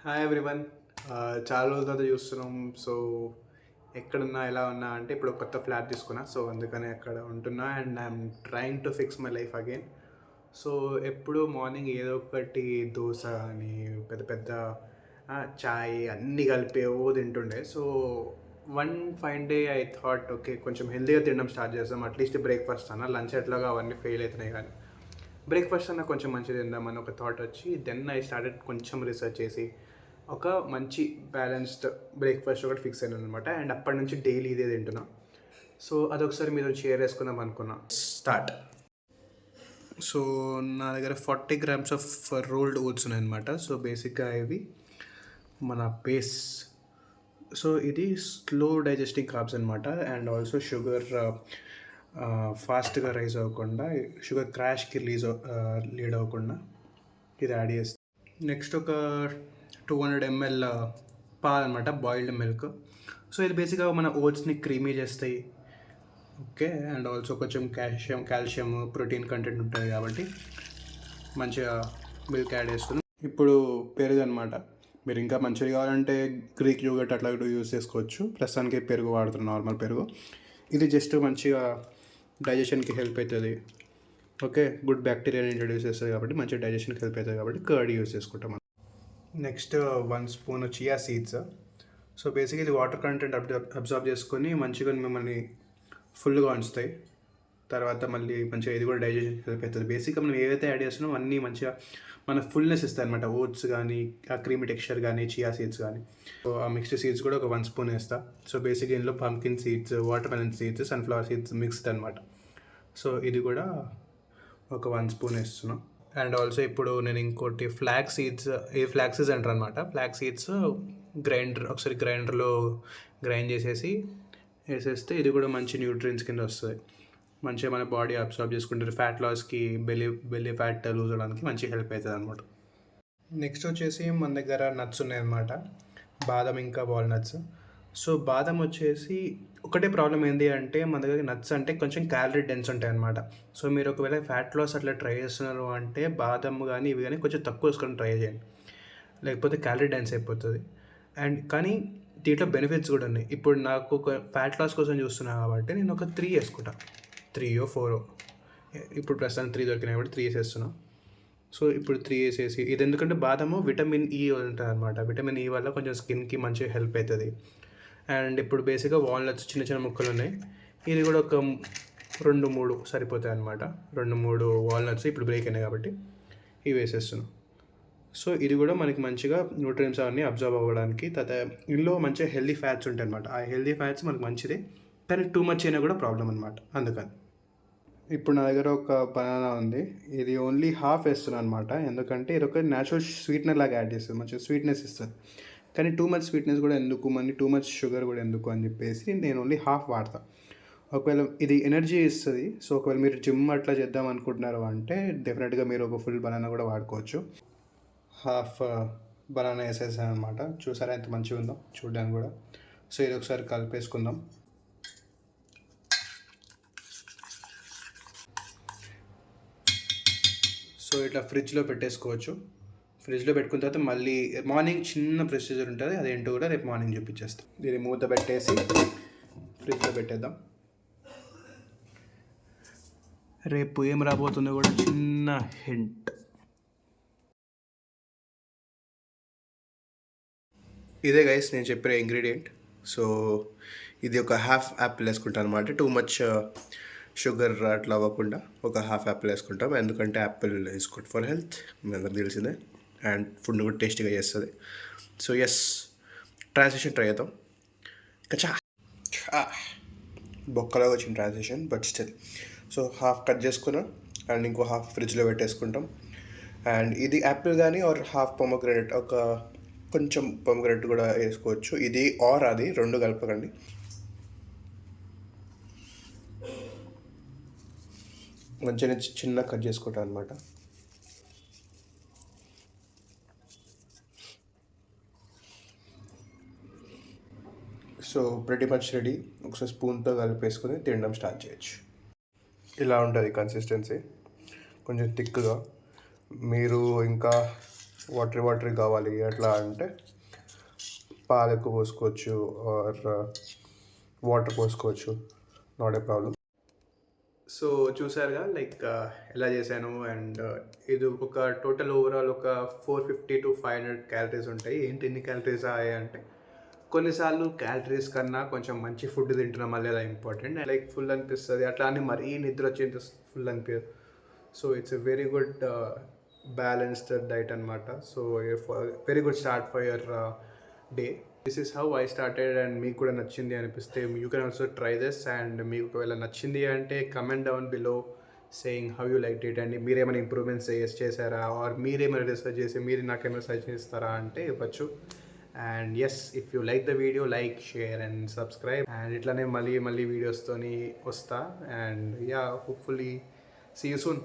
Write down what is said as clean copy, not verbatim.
Hi everyone. చాలా రోజుల తర్వాత చూస్తున్నాం. సో ఎక్కడున్నా ఎలా ఉన్నా అంటే ఇప్పుడు కొత్త ఫ్లాట్ తీసుకున్నా. సో అందుకని అక్కడ ఉంటున్నా and I'm trying to fix my life again. So ఎప్పుడు మార్నింగ్ ఏదో ఒకటి దోశ అని పెద్ద పెద్ద చాయ్ అన్నీ కలిపి ఏవో తింటుండే. So one fine day I thought okay కొంచెం హెల్తీగా తినడం స్టార్ట్ చేద్దాం. అట్లీస్ట్ బ్రేక్ఫాస్ట్ అన్న లంచ్ ఎట్లాగా అవన్నీ ఫెయిల్ అవుతున్నాయి కానీ బ్రేక్ఫాస్ట్ అన్న కొంచెం మంచిగా తిందామని ఒక థాట్ వచ్చి దెన్ ఐ స్టార్టెడ్ కొంచెం రీసెర్చ్ చేసి ఒక మంచి బ్యాలెన్స్డ్ బ్రేక్ఫాస్ట్ ఒకటి ఫిక్స్ అయ్యాను అనమాట. అండ్ అప్పటి నుంచి డైలీ ఇదే తింటున్నా. సో అదొకసారి మీరు షేర్ చేసుకుందాం అనుకున్నా. స్టార్ట్. సో నా దగ్గర 40 గ్రామ్స్ ఆఫ్ రోల్డ్ ఓట్స్ ఉన్నాయన్నమాట. సో బేసిక్గా ఇవి మన బేస్. సో ఇది స్లో డైజెస్టింగ్ కార్బ్స్ అనమాట. అండ్ ఆల్సో షుగర్ ఫాస్ట్గా రైజ్ అవ్వకుండా, షుగర్ క్రాష్కి లీడ్ అవ్వకుండా ఇది యాడ్ చేస్తాం. నెక్స్ట్ ఒక 200 ml పాలు అనమాట, బాయిల్డ్ మిల్క్. సో ఇది బేసిక్గా మన ఓట్స్ని క్రీమీ చేస్తాయి. ఓకే. అండ్ ఆల్సో కొంచెం కాల్షియం ప్రోటీన్ కంటెంట్ ఉంటుంది కాబట్టి మంచిగా మిల్క్ యాడ్ చేసుకుని ఇప్పుడు పెరుగు అనమాట. మీరు ఇంకా మంచిగా కావాలంటే గ్రీక్ యోగర్ట్ అట్లా కూడా యూస్ చేసుకోవచ్చు. ప్రస్తుతానికి పెరుగు వాడుతున్నాం, నార్మల్ పెరుగు. ఇది జస్ట్ మంచిగా డైజెషన్కి హెల్ప్ అవుతుంది. ఓకే, గుడ్ బ్యాక్టీరియాని ఇంట్రడ్యూస్ చేస్తుంది కాబట్టి మంచిగా డైజెషన్కి హెల్ప్ అవుతుంది కాబట్టి కర్డ్ యూస్ చేసుకుంటాం. Next 1 spoon chia seeds. So బేసిక్గా ఇది వాటర్ కంటెంట్ అబ్జర్వ్ చేసుకొని మంచిగా మిమ్మల్ని ఫుల్గా ఉంచుతాయి. తర్వాత మళ్ళీ మంచిగా ఇది కూడా డైజెషన్ హెల్ప్ అవుతుంది. బేసిక్గా మనం ఏవైతే యాడ్ చేస్తున్నామో అన్నీ మంచిగా మన ఫుల్నెస్ ఇస్తాయి అనమాట. ఓట్స్ కానీ, ఆ క్రీమీ టెక్స్చర్ కానీ, చియా సీడ్స్ కానీ. సో ఆ మిక్స్డ్ సీడ్స్ కూడా ఒక 1 స్పూన్ వేస్తా. సో బేసిక్గా ఇందులో pumpkin seeds, water melon seeds, sunflower seeds mixed అనమాట. సో ఇది కూడా ఒక 1 స్పూన్ వేస్తున్నాం. అండ్ ఆల్సో ఇప్పుడు నేను ఇంకోటి ఫ్లాక్స్ సీడ్స్ అంటారు అనమాట. ఫ్లాక్స్ సీడ్స్ ఒకసారి గ్రైండర్లో గ్రైండ్ చేసేసి వేసేస్తే ఇది కూడా మంచి న్యూట్రియన్స్ కింద వస్తుంది. మంచిగా మన బాడీ అబ్సార్బ్ చేసుకుంటారు. ఫ్యాట్ లాస్కి, బెల్లీ ఫ్యాట్ లూజ్ అవడానికి మంచి హెల్ప్ అవుతుంది అనమాట. నెక్స్ట్ వచ్చేసి మన దగ్గర నట్స్ ఉన్నాయన్నమాట, బాదం ఇంకా వాల్నట్స్. సో బాదం వచ్చేసి ఒకటే ప్రాబ్లం ఏంటి అంటే మన దగ్గర నట్స్ అంటే కొంచెం క్యాలరీ డెన్స్ ఉంటాయి అనమాట. సో మీరు ఒకవేళ ఫ్యాట్ లాస్ అట్లా ట్రై చేస్తున్నారు అంటే బాదం కానీ ఇవి కానీ కొంచెం తక్కువ వేసుకొని ట్రై చేయండి, లేకపోతే క్యాలరీ డెన్స్ అయిపోతుంది. అండ్ కానీ దీంట్లో బెనిఫిట్స్ కూడా ఉన్నాయి. ఇప్పుడు నాకు ఒక ఫ్యాట్ లాస్ కోసం చూస్తున్నా కాబట్టి నేను ఒక 3 వేసుకుంటా, 3 or 4. ఇప్పుడు ప్రస్తుతానికి 3 దొరికినాయి కాబట్టి 3 వేసేస్తున్నాను. సో ఇప్పుడు 3 వేసేసి ఇది ఎందుకంటే బాదము విటమిన్ ఈ ఉంటుంది అనమాట. విటమిన్ ఈ వల్ల కొంచెం స్కిన్కి మంచిగా హెల్ప్ అవుతుంది. అండ్ ఇప్పుడు బేసిక్గా వాల్నట్స్ చిన్న చిన్న ముక్కలు ఉన్నాయి. ఇది కూడా ఒక 2-3 సరిపోతాయి అనమాట. 2-3 వాల్నట్స్ ఇప్పుడు బ్రేక్ అయినాయి కాబట్టి ఇవి వేసేస్తున్నాం. సో ఇది కూడా మనకి మంచిగా న్యూట్రియన్స్ అవన్నీ అబ్జర్వ్ అవ్వడానికి. తర్వాత ఇందులో మంచిగా హెల్దీ ఫ్యాట్స్ ఉంటాయి అనమాట. ఆ హెల్దీ ఫ్యాట్స్ మనకు మంచిదే, కానీ టూ మచ్ అయినా కూడా ప్రాబ్లం అనమాట. అందుకని ఇప్పుడు నా దగ్గర ఒక బనానా ఉంది. ఇది ఓన్లీ హాఫ్ వేస్తున్నాను అనమాట. ఎందుకంటే ఇది ఒక న్యాచురల్ స్వీట్నర్ లాగా యాడ్ చేస్తుంది, మంచిగా స్వీట్నెస్ ఇస్తుంది. కానీ టూ మచ్ స్వీట్నెస్ కూడా ఎందుకు, మళ్ళీ టూ మచ్ షుగర్ కూడా ఎందుకు అని చెప్పేసి నేను ఓన్లీ హాఫ్ వాడతా. ఒకవేళ ఇది ఎనర్జీ ఇస్తుంది. సో ఒకవేళ మీరు జిమ్ అట్లా చేద్దాం అనుకుంటున్నారు అంటే డెఫినెట్గా మీరు ఒక ఫుల్ బనానా కూడా వాడుకోవచ్చు. హాఫ్ బనానా వేసేసాను అనమాట. చూసారా ఎంత మంచిగా ఉందో చూడడానికి కూడా. సో ఇది ఒకసారి కలిపేసుకుందాం. సో ఇట్లా ఫ్రిడ్జ్లో పెట్టేసుకోవచ్చు. ఫ్రిడ్జ్లో పెట్టుకున్న తర్వాత మళ్ళీ మార్నింగ్ చిన్న ప్రొసీజర్ ఉంటుంది, అదేంటో కూడా రేపు మార్నింగ్ చూపించేస్తాం. దీన్ని మూత పెట్టేసి ఫ్రిడ్జ్లో పెట్టేద్దాం. రేపు ఏం రాబోతుందో కూడా చిన్న హింట్. ఇదే గైస్ నేను చెప్పిన ఇంగ్రీడియంట్. సో ఇది ఒక హాఫ్ యాపిల్ వేసుకుంటాను అనమాట. టూ మచ్ షుగర్ అట్లా అవ్వకుండా ఒక హాఫ్ యాపిల్ వేసుకుంటాం. ఎందుకంటే apple is good for health, మీ అందరికి తెలిసిందే. అండ్ ఫుడ్ని కూడా టేస్టీగా చేస్తుంది. సో ఎస్, ట్రాన్సాక్షన్ ట్రై చేద్దాం. కచా బొక్కలాగా వచ్చిన transaction, but still. So half cut చేసుకున్నాం అండ్ ఇంకో హాఫ్ ఫ్రిడ్జ్లో పెట్టేసుకుంటాం. అండ్ ఇది యాపిల్ కానీ ఆర్ హాఫ్ పొమోగ్రానేట్, ఒక కొంచెం పొమోగ్రానేట్ కూడా వేసుకోవచ్చు. ఇది ఆర్ అది, రెండు కలపకండి. మంచిగా చిన్న కట్ చేసుకుంటాను అనమాట. So pretty much ready. ఒకసారి స్పూన్తో కలిపేసుకొని తినడం స్టార్ట్ చేయొచ్చు. ఇలా ఉంటుంది కన్సిస్టెన్సీ, కొంచెం థిక్గా. మీరు ఇంకా వాటరీ కావాలి ఎట్లా అంటే పాలు ఎక్కువ పోసుకోవచ్చు ఆర్ వాటర్ పోసుకోవచ్చు, నాట్ ఏ ప్రాబ్లం. సో చూసారుగా లైక్ ఎలా చేశాను. అండ్ ఇది ఒక టోటల్ ఓవరాల్ ఒక 450 to 500 క్యాలరీస్ ఉంటాయి. ఏంటి ఎన్ని క్యాలరీస్ అయ్యాయి అంటే, కొన్నిసార్లు క్యాలరీస్ కన్నా కొంచెం మంచి ఫుడ్ తింటున్నాం మళ్ళీ అలా ఇంపార్టెంట్. లైక్ ఫుల్ అనిపిస్తుంది అట్లా అని మరీ నిద్ర వచ్చేంత ఫుల్ అనిపించదు. So it's a very good balanced diet అనమాట. So very good start for your day. This is how I started. And మీకు కూడా నచ్చింది అనిపిస్తే you can also try this. And మీకు ఒకవేళ నచ్చింది అంటే comment down below saying how you like it. And మీరేమైనా ఇంప్రూవ్మెంట్స్ చేశారా, ఆర్ మీరేమైనా రీసెర్చ్ చేసి మీరు నాకేమైనా సజెషన్ ఇస్తారా అంటే ఇవ్వచ్చు. And yes, if you like the video like, share and subscribe. And ఇట్లానే మళ్ళీ వీడియోస్తోని వస్తా. And yeah, hopefully see you soon.